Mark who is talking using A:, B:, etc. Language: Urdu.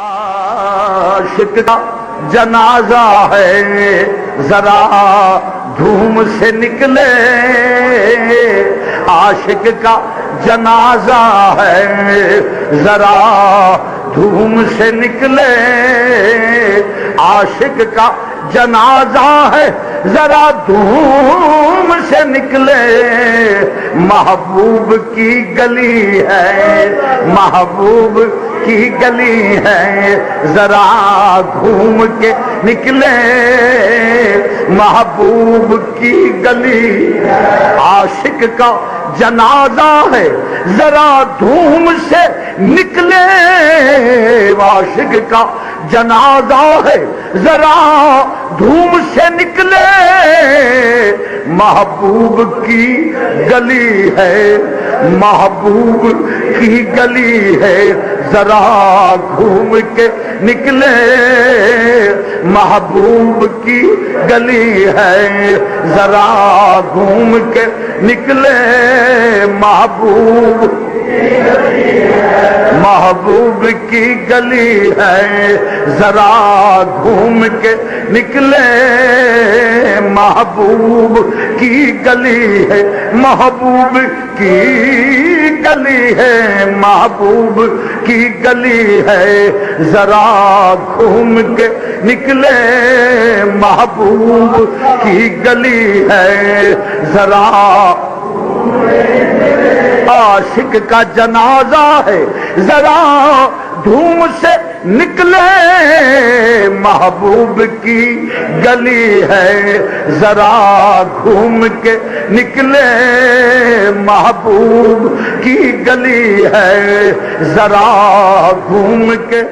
A: عاشق کا جنازہ ہے ذرا دھوم سے نکلے، عاشق کا جنازہ ہے ذرا دھوم سے نکلے، عاشق کا جنازہ ہے ذرا دھوم سے نکلے، محبوب کی گلی ہے، محبوب کی گلی ہے ذرا گھوم کے نکلے، محبوب کی گلی عاشق کا جنازہ ہے ذرا دھوم سے نکلے، عاشق کا جنازہ ہے ذرا دھوم سے نکلے، محبوب کی گلی ہے، محبوب کی گلی ہے ذرا گھوم کے نکلے، محبوب کی گلی ہے ذرا گھوم کے نکلے، محبوب محبوب کی گلی ہے ذرا گھوم کے نکلے، محبوب کی گلی ہے، محبوب کی گلی ہے، محبوب کی گلی ہے ذرا گھوم کے نکلے، محبوب کی گلی ہے ذرا عاشق کا جنازہ ہے ذرا دھوم سے نکلے، محبوب کی گلی ہے ذرا گھوم کے نکلے، محبوب کی گلی ہے ذرا گھوم کے